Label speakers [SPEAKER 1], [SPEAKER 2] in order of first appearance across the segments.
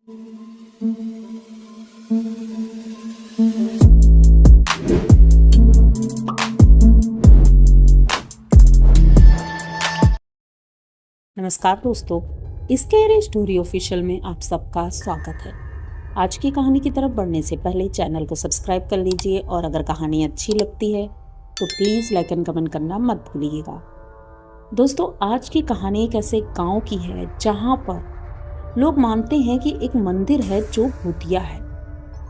[SPEAKER 1] नमस्कार दोस्तों, scary story official में आप सबका स्वागत है। आज की कहानी की तरफ बढ़ने से पहले चैनल को सब्सक्राइब कर लीजिए और अगर कहानी अच्छी लगती है तो प्लीज़ लाइक एंड कमेंट करना मत भूलिएगा। दोस्तों, आज की कहानी एक ऐसे गांव की है जहां पर लोग मानते हैं कि एक मंदिर है जो भूतिया है।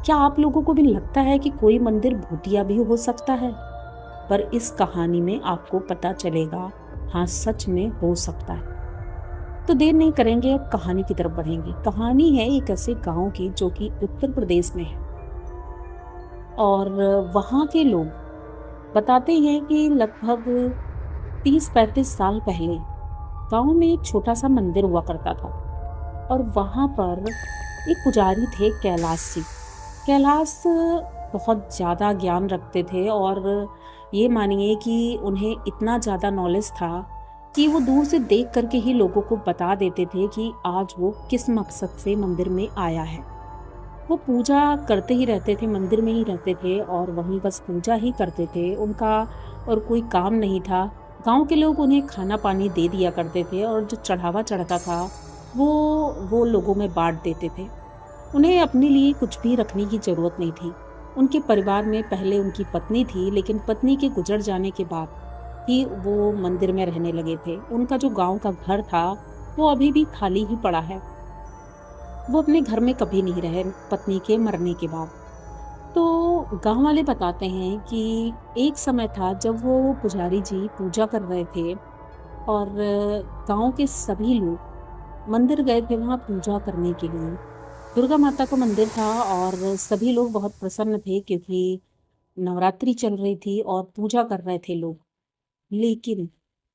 [SPEAKER 1] क्या आप लोगों को भी लगता है कि कोई मंदिर भूतिया भी हो सकता है? पर इस कहानी में आपको पता चलेगा, हाँ, सच में हो सकता है। तो देर नहीं करेंगे, अब कहानी की तरफ बढ़ेंगे। कहानी है एक ऐसे गांव की जो कि उत्तर प्रदेश में है और वहाँ के लोग बताते हैं कि लगभग 30-35 साल पहले गांव में एक छोटा सा मंदिर हुआ करता था और वहाँ पर एक पुजारी थे, कैलाश जी। कैलाश बहुत ज़्यादा ज्ञान रखते थे और ये मानिए कि उन्हें इतना ज़्यादा नॉलेज था कि वो दूर से देख करके ही लोगों को बता देते थे कि आज वो किस मकसद से मंदिर में आया है। वो पूजा करते ही रहते थे, मंदिर में ही रहते थे और वहीं बस पूजा ही करते थे। उनका और कोई काम नहीं था। गांव के लोग उन्हें खाना पानी दे दिया करते थे और जो चढ़ावा चढ़ता था वो लोगों में बांट देते थे। उन्हें अपने लिए कुछ भी रखने की ज़रूरत नहीं थी। उनके परिवार में पहले उनकी पत्नी थी, लेकिन पत्नी के गुजर जाने के बाद ही वो मंदिर में रहने लगे थे। उनका जो गांव का घर था वो अभी भी खाली ही पड़ा है। वो अपने घर में कभी नहीं रहे पत्नी के मरने के बाद। तो गांव वाले बताते हैं कि एक समय था जब वो पुजारी जी पूजा कर रहे थे और गांव के सभी लोग मंदिर गए थे वहाँ पूजा करने के लिए। दुर्गा माता का मंदिर था और सभी लोग बहुत प्रसन्न थे क्योंकि नवरात्रि चल रही थी और पूजा कर रहे थे लोग। लेकिन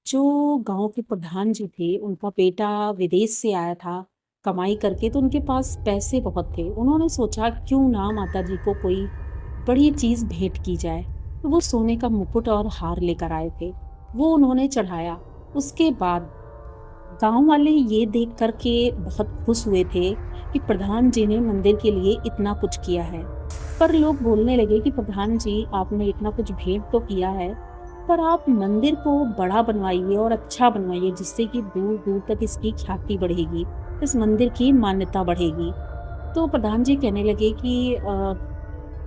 [SPEAKER 1] जो गांव के प्रधान जी थे, उनका बेटा विदेश से आया था कमाई करके, तो उनके पास पैसे बहुत थे। उन्होंने सोचा क्यों ना माता जी को कोई बड़ी चीज़ भेंट की जाए। तो वो सोने का मुकुट और हार लेकर आए थे, वो उन्होंने चढ़ाया। उसके बाद गांव वाले ये देख करके बहुत खुश हुए थे कि प्रधान जी ने मंदिर के लिए इतना कुछ किया है। पर लोग बोलने लगे कि प्रधान जी, आपने इतना कुछ भेंट तो किया है, पर आप मंदिर को बड़ा बनवाइए और अच्छा बनवाइए जिससे कि दूर दूर तक इसकी ख्याति बढ़ेगी, इस मंदिर की मान्यता बढ़ेगी। तो प्रधान जी कहने लगे कि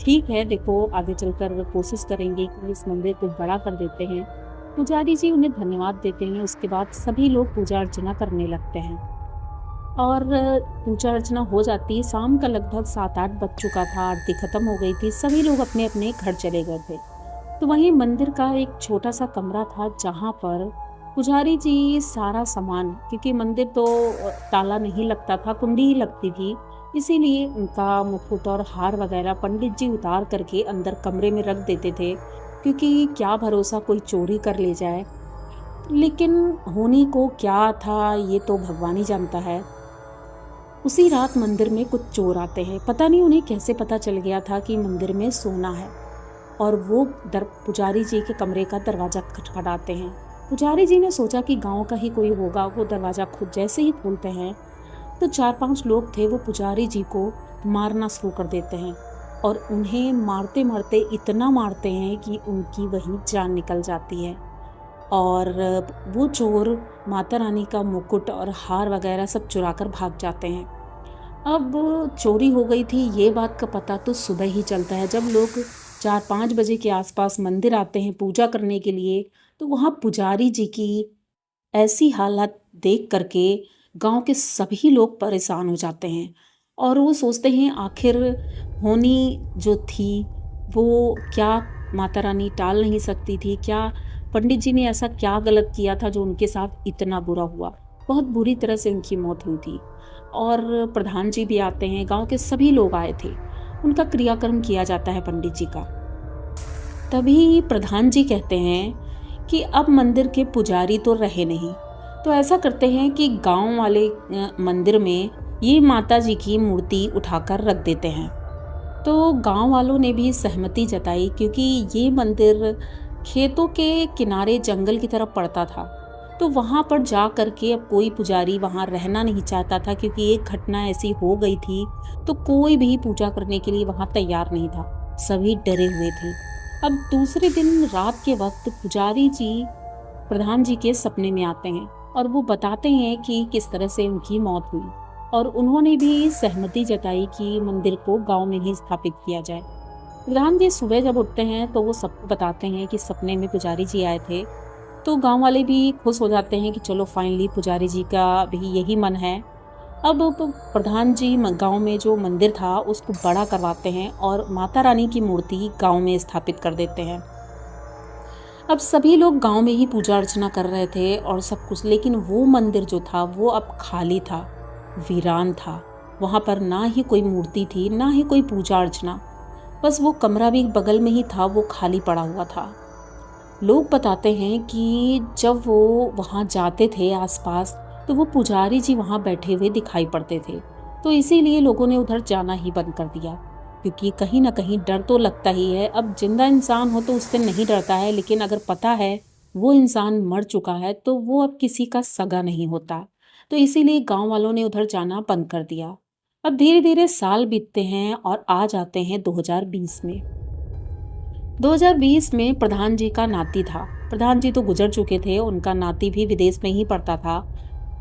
[SPEAKER 1] ठीक है, देखो आगे चलकर कोशिश करेंगे कि इस मंदिर को बड़ा कर देते हैं। पुजारी जी उन्हें धन्यवाद देते हैं। उसके बाद सभी लोग पूजा अर्चना करने लगते हैं और पूजा अर्चना हो जाती है। शाम का लगभग 7-8 बज चुका था, आरती खत्म हो गई थी, सभी लोग अपने अपने घर चले गए थे। तो वहीं मंदिर का एक छोटा सा कमरा था जहाँ पर पुजारी जी सारा सामान, क्योंकि मंदिर तो ताला नहीं लगता था, कुंडी ही लगती थी, इसीलिए उनका मुकुट और हार वगैरह पंडित जी उतार करके अंदर कमरे में रख देते थे, क्योंकि क्या भरोसा कोई चोरी कर ले जाए। लेकिन होनी को क्या था ये तो भगवान ही जानता है। उसी रात मंदिर में कुछ चोर आते हैं। पता नहीं उन्हें कैसे पता चल गया था कि मंदिर में सोना है और वो पुजारी जी के कमरे का दरवाज़ा खटखटाते हैं। पुजारी जी ने सोचा कि गांव का ही कोई होगा। वो दरवाज़ा खुद जैसे ही खोलते हैं तो 4-5 लोग थे, वो पुजारी जी को मारना शुरू कर देते हैं और उन्हें मारते मारते इतना मारते हैं कि उनकी वहीं जान निकल जाती है। और वो चोर माता रानी का मुकुट और हार वगैरह सब चुरा कर भाग जाते हैं। अब चोरी हो गई थी ये बात का पता तो सुबह ही चलता है। जब लोग 4-5 बजे के आसपास मंदिर आते हैं पूजा करने के लिए, तो वहाँ पुजारी जी की ऐसी हालत देख करके गांव के सभी लोग परेशान हो जाते हैं और वो सोचते हैं आखिर होनी जो थी वो क्या माता रानी टाल नहीं सकती थी? क्या पंडित जी ने ऐसा क्या गलत किया था जो उनके साथ इतना बुरा हुआ? बहुत बुरी तरह से उनकी मौत हुई थी। और प्रधान जी भी आते हैं, गांव के सभी लोग आए थे, उनका क्रियाकर्म किया जाता है पंडित जी का। तभी प्रधान जी कहते हैं कि अब मंदिर के पुजारी तो रहे नहीं, तो ऐसा करते हैं कि गांव वाले मंदिर में ये माता जी की मूर्ति उठाकर रख देते हैं। तो गांव वालों ने भी सहमति जताई, क्योंकि ये मंदिर खेतों के किनारे जंगल की तरफ पड़ता था, तो वहाँ पर जा कर के अब कोई पुजारी वहाँ रहना नहीं चाहता था, क्योंकि एक घटना ऐसी हो गई थी, तो कोई भी पूजा करने के लिए वहाँ तैयार नहीं था, सभी डरे हुए थे। अब दूसरे दिन रात के वक्त पुजारी जी प्रधान जी के सपने में आते हैं और वो बताते हैं कि किस तरह से उनकी मौत हुई, और उन्होंने भी सहमति जताई कि मंदिर को गांव में ही स्थापित किया जाए। प्रधान जी सुबह जब उठते हैं तो वो सबको बताते हैं कि सपने में पुजारी जी आए थे, तो गांव वाले भी खुश हो जाते हैं कि चलो फाइनली पुजारी जी का भी यही मन है। अब प्रधान जी गांव में जो मंदिर था उसको बड़ा करवाते हैं और माता रानी की मूर्ति गांव में स्थापित कर देते हैं। अब सभी लोग गांव में ही पूजा अर्चना कर रहे थे और सब कुछ, लेकिन वो मंदिर जो था वो अब खाली था, वीरान था। वहाँ पर ना ही कोई मूर्ति थी, ना ही कोई पूजा अर्चना, बस वो कमरा भी बगल में ही था, वो खाली पड़ा हुआ था। लोग बताते हैं कि जब वो वहाँ जाते थे आसपास, तो वो पुजारी जी वहाँ बैठे हुए दिखाई पड़ते थे, तो इसीलिए लोगों ने उधर जाना ही बंद कर दिया, क्योंकि कहीं ना कहीं डर तो लगता ही है। अब जिंदा इंसान हो तो उससे नहीं डरता है, लेकिन अगर पता है वो इंसान मर चुका है तो वो अब किसी का सगा नहीं होता, तो इसीलिए गांव वालों ने उधर जाना बंद कर दिया। अब धीरे धीरे साल बीतते हैं और आ जाते हैं 2020 में। 2020 में प्रधान जी का नाती था, प्रधान जी तो गुजर चुके थे, उनका नाती भी विदेश में ही पढ़ता था,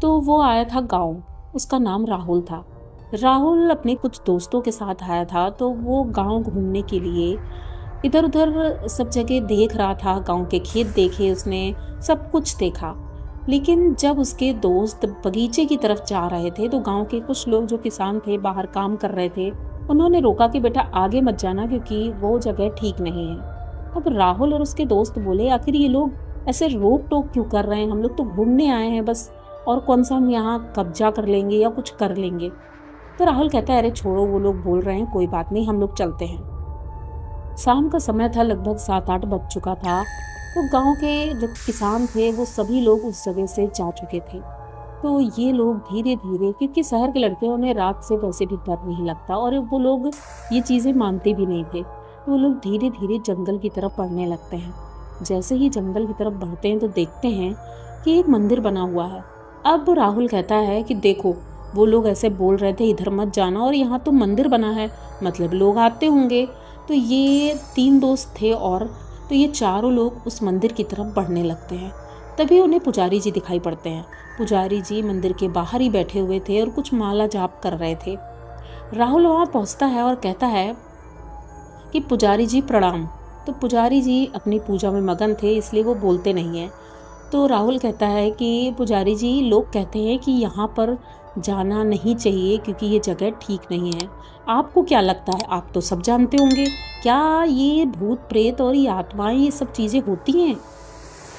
[SPEAKER 1] तो वो आया था गांव। उसका नाम राहुल था। राहुल अपने कुछ दोस्तों के साथ आया था, तो वो गांव घूमने के लिए इधर उधर सब जगह देख रहा था, गांव के खेत देखे उसने, सब कुछ देखा। लेकिन जब उसके दोस्त बगीचे की तरफ जा रहे थे तो गांव के कुछ लोग जो किसान थे बाहर काम कर रहे थे, उन्होंने रोका कि बेटा आगे मत जाना, क्योंकि वो जगह ठीक नहीं है। अब राहुल और उसके दोस्त बोले आखिर ये लोग ऐसे रोक टोक क्यों कर रहे हैं, हम लोग तो घूमने आए हैं बस, और कौन सा हम यहाँ कब्जा कर लेंगे या कुछ कर लेंगे। तो राहुल कहता है अरे छोड़ो, वो लोग बोल रहे हैं, कोई बात नहीं, हम लोग चलते हैं। शाम का समय था, लगभग 7-8 बज चुका था, तो गांव के जो किसान थे वो सभी लोग उस जगह से जा चुके थे। तो ये लोग धीरे धीरे, क्योंकि शहर के लड़के उन्हें रात से वैसे भी डर नहीं लगता और वो लोग ये चीज़ें मानते भी नहीं थे, तो वो लोग धीरे धीरे जंगल की तरफ बढ़ने लगते हैं। जैसे ही जंगल की तरफ बढ़ते हैं तो देखते हैं कि एक मंदिर बना हुआ है। अब राहुल कहता है कि देखो, वो लोग ऐसे बोल रहे थे इधर मत जाना, और यहाँ तो मंदिर बना है, मतलब लोग आते होंगे। तो ये 3 दोस्त थे, और तो ये चारों लोग उस मंदिर की तरफ बढ़ने लगते हैं। तभी उन्हें पुजारी जी दिखाई पड़ते हैं। पुजारी जी मंदिर के बाहर ही बैठे हुए थे और कुछ माला जाप कर रहे थे। राहुल वहाँ पहुँचता है और कहता है कि पुजारी जी प्रणाम। तो पुजारी जी अपनी पूजा में मगन थे, इसलिए वो बोलते नहीं हैं। तो राहुल कहता है कि पुजारी जी, लोग कहते हैं कि यहाँ पर जाना नहीं चाहिए क्योंकि ये जगह ठीक नहीं है, आपको क्या लगता है? आप तो सब जानते होंगे, क्या ये भूत प्रेत और ये आत्माएं ये सब चीज़ें होती हैं?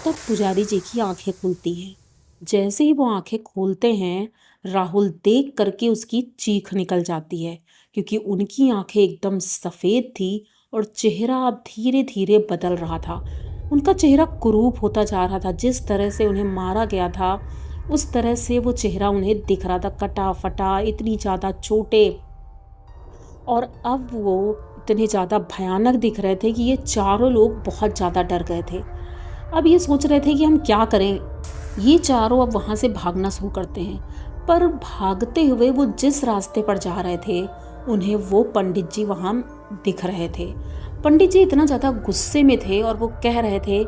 [SPEAKER 1] तब पुजारी जी की आंखें खुलती हैं। जैसे ही वो आंखें खोलते हैं, राहुल देख करके उसकी चीख निकल जाती है, क्योंकि उनकी आंखें एकदम सफ़ेद थी और चेहरा अब धीरे धीरे बदल रहा था। उनका चेहरा कुरूप होता जा रहा था, जिस तरह से उन्हें मारा गया था उस तरह से वो चेहरा उन्हें दिख रहा था, कटा फटा, इतनी ज़्यादा चोटें, और अब वो इतने ज़्यादा भयानक दिख रहे थे कि ये चारों लोग बहुत ज़्यादा डर गए थे। अब ये सोच रहे थे कि हम क्या करें। ये चारों अब वहाँ से भागना शुरू करते हैं, पर भागते हुए वो जिस रास्ते पर जा रहे थे उन्हें वो पंडित जी वहाँ दिख रहे थे। पंडित जी इतना ज़्यादा गुस्से में थे और वो कह रहे थे,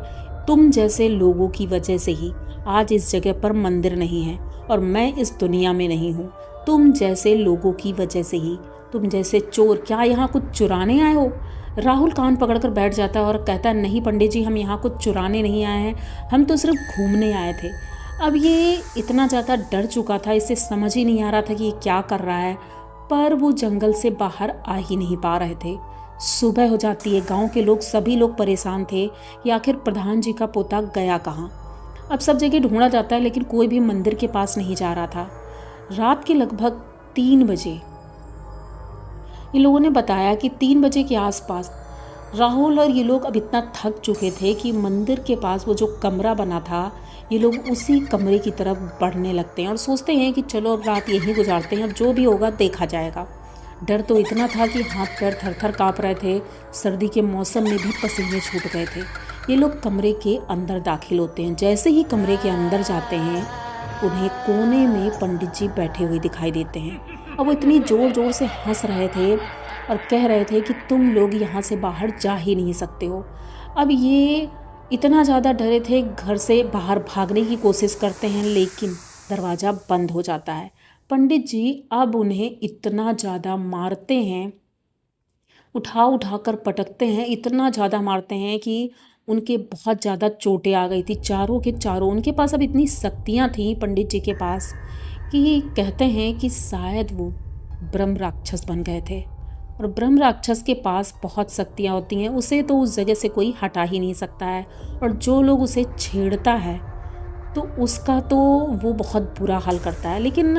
[SPEAKER 1] तुम जैसे लोगों की वजह से ही आज इस जगह पर मंदिर नहीं है और मैं इस दुनिया में नहीं हूँ। तुम जैसे लोगों की वजह से ही, तुम जैसे चोर, क्या यहाँ कुछ चुराने आए हो? राहुल कान पकड़कर बैठ जाता है और कहता है, नहीं पंडित जी, हम यहाँ कुछ चुराने नहीं आए हैं, हम तो सिर्फ घूमने आए थे। अब ये इतना ज़्यादा डर चुका था, इसे समझ ही नहीं आ रहा था कि ये क्या कर रहा है, पर वो जंगल से बाहर आ ही नहीं पा रहे थे। सुबह हो जाती है, गांव के लोग सभी लोग परेशान थे कि आखिर प्रधान जी का पोता गया कहाँ। अब सब जगह ढूंढा जाता है, लेकिन कोई भी मंदिर के पास नहीं जा रहा था। रात के लगभग 3 बजे इन लोगों ने बताया कि 3 बजे के आसपास राहुल और ये लोग अब इतना थक चुके थे कि मंदिर के पास वो जो कमरा बना था, ये लोग उसी कमरे की तरफ बढ़ने लगते हैं और सोचते हैं कि चलो अब रात यहीं गुजारते हैं, अब जो भी होगा देखा जाएगा। डर तो इतना था कि हाथ पैर थर थर काँप रहे थे, सर्दी के मौसम में भी पसीने छूट गए थे। ये लोग कमरे के अंदर दाखिल होते हैं। जैसे ही कमरे के अंदर जाते हैं, उन्हें कोने में पंडित जी बैठे हुए दिखाई देते हैं। अब वो इतनी ज़ोर ज़ोर से हंस रहे थे और कह रहे थे कि तुम लोग यहाँ से बाहर जा ही नहीं सकते हो। अब ये इतना ज़्यादा डरे थे, घर से बाहर भागने की कोशिश करते हैं, लेकिन दरवाज़ा बंद हो जाता है। पंडित जी अब उन्हें इतना ज़्यादा मारते हैं, उठा उठा कर पटकते हैं, इतना ज़्यादा मारते हैं कि उनके बहुत ज़्यादा चोटें आ गई थी, चारों के चारों। उनके पास अब इतनी शक्तियाँ थी पंडित जी के पास कि कहते हैं कि शायद वो ब्रह्म राक्षस बन गए थे। और ब्रह्म राक्षस के पास बहुत शक्तियाँ होती हैं, उसे तो उस जगह से कोई हटा ही नहीं सकता है। और जो लोग उसे छेड़ता है तो उसका तो वो बहुत बुरा हाल करता है। लेकिन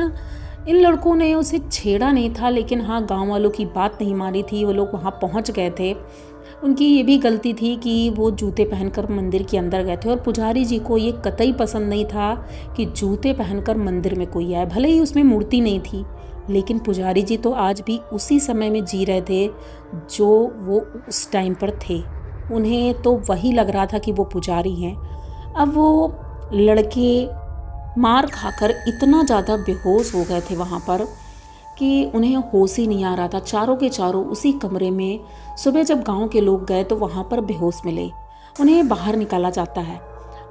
[SPEAKER 1] इन लड़कों ने उसे छेड़ा नहीं था, लेकिन हाँ, गांव वालों की बात नहीं मानी थी। वो लोग वहाँ पहुँच गए थे। उनकी ये भी गलती थी कि वो जूते पहनकर मंदिर के अंदर गए थे, और पुजारी जी को ये कतई पसंद नहीं था कि जूते पहनकर मंदिर में कोई आए। भले ही उसमें मूर्ति नहीं थी, लेकिन पुजारी जी तो आज भी उसी समय में जी रहे थे जो वो उस टाइम पर थे। उन्हें तो वही लग रहा था कि वो पुजारी हैं। अब वो लड़के मार खाकर इतना ज़्यादा बेहोश हो गए थे वहाँ पर कि उन्हें होश ही नहीं आ रहा था। चारों के चारों उसी कमरे में सुबह जब गांव के लोग गए तो वहाँ पर बेहोश मिले। उन्हें बाहर निकाला जाता है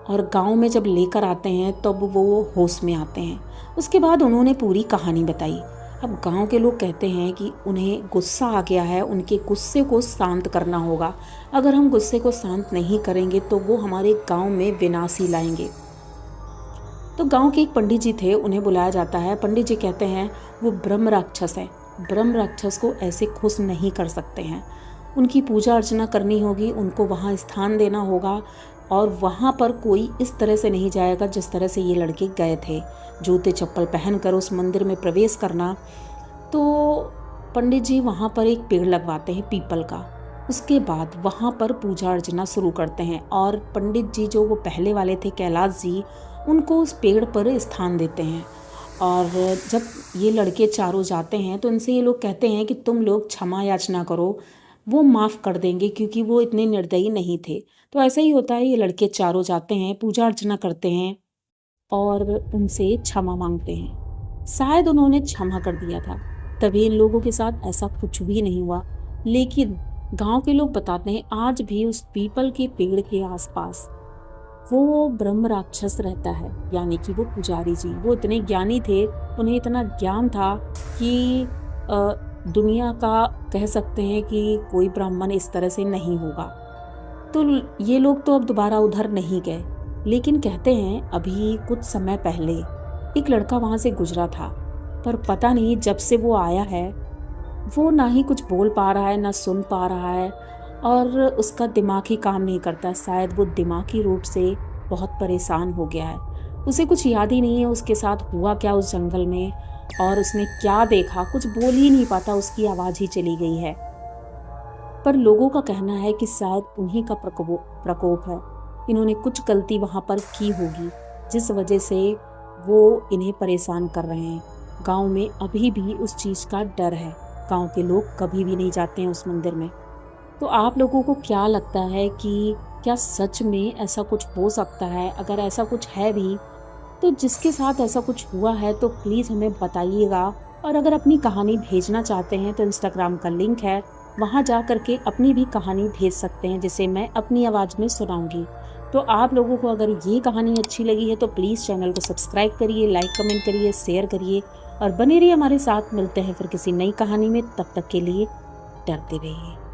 [SPEAKER 1] और गांव में जब लेकर आते हैं तब वो होश में आते हैं। उसके बाद उन्होंने पूरी कहानी बताई। अब गांव के लोग कहते हैं कि उन्हें गुस्सा आ गया है, उनके गुस्से को शांत करना होगा। अगर हम गुस्से को शांत नहीं करेंगे तो वो हमारे गांव में विनाश ही लाएंगे। तो गांव के एक पंडित जी थे, उन्हें बुलाया जाता है। पंडित जी कहते हैं वो ब्रह्म राक्षस है, ब्रह्म राक्षस को ऐसे खुश नहीं कर सकते हैं, उनकी पूजा अर्चना करनी होगी, उनको वहाँ स्थान देना होगा और वहाँ पर कोई इस तरह से नहीं जाएगा जिस तरह से ये लड़के गए थे, जूते चप्पल पहनकर उस मंदिर में प्रवेश करना। तो पंडित जी वहाँ पर एक पेड़ लगवाते हैं पीपल का। उसके बाद वहाँ पर पूजा अर्चना शुरू करते हैं और पंडित जी जो वो पहले वाले थे कैलाश जी, उनको उस पेड़ पर स्थान देते हैं। और जब ये लड़के चारों जाते हैं तो इनसे ये लोग कहते हैं कि तुम लोग क्षमा याचना करो, वो माफ़ कर देंगे क्योंकि वो इतने निर्दयी नहीं थे। तो ऐसा ही होता है, ये लड़के चारों जाते हैं, पूजा अर्चना करते हैं और उनसे क्षमा मांगते हैं। शायद उन्होंने क्षमा कर दिया था, तभी इन लोगों के साथ ऐसा कुछ भी नहीं हुआ। लेकिन गांव के लोग बताते हैं आज भी उस पीपल के पेड़ के आसपास वो ब्रह्म राक्षस रहता है, यानी कि वो पुजारी जी। वो इतने ज्ञानी थे, उन्हें इतना ज्ञान था कि दुनिया का कह सकते हैं कि कोई ब्राह्मण इस तरह से नहीं होगा। तो ये लोग तो अब दोबारा उधर नहीं गए, लेकिन कहते हैं अभी कुछ समय पहले एक लड़का वहाँ से गुजरा था, पर पता नहीं जब से वो आया है वो ना ही कुछ बोल पा रहा है, ना सुन पा रहा है और उसका दिमाग ही काम नहीं करता। शायद वो दिमागी रूप से बहुत परेशान हो गया है। उसे कुछ याद ही नहीं है उसके साथ हुआ क्या उस जंगल में और उसने क्या देखा, कुछ बोल ही नहीं पाता, उसकी आवाज़ ही चली गई है। पर लोगों का कहना है कि शायद उन्हीं का प्रकोप है। इन्होंने कुछ गलती वहाँ पर की होगी जिस वजह से वो इन्हें परेशान कर रहे हैं। गांव में अभी भी उस चीज़ का डर है, गांव के लोग कभी भी नहीं जाते हैं उस मंदिर में। तो आप लोगों को क्या लगता है कि क्या सच में ऐसा कुछ हो सकता है? अगर ऐसा कुछ है भी तो जिसके साथ ऐसा कुछ हुआ है तो प्लीज़ हमें बताइएगा। और अगर अपनी कहानी भेजना चाहते हैं तो इंस्टाग्राम का लिंक है, वहाँ जा करके अपनी भी कहानी भेज सकते हैं जिसे मैं अपनी आवाज़ में सुनाऊंगी। तो आप लोगों को अगर ये कहानी अच्छी लगी है तो प्लीज़ चैनल को सब्सक्राइब करिए, लाइक कमेंट करिए, शेयर करिए और बने रहिए हमारे साथ। मिलते हैं फिर किसी नई कहानी में, तब तक के लिए डरते रहिए।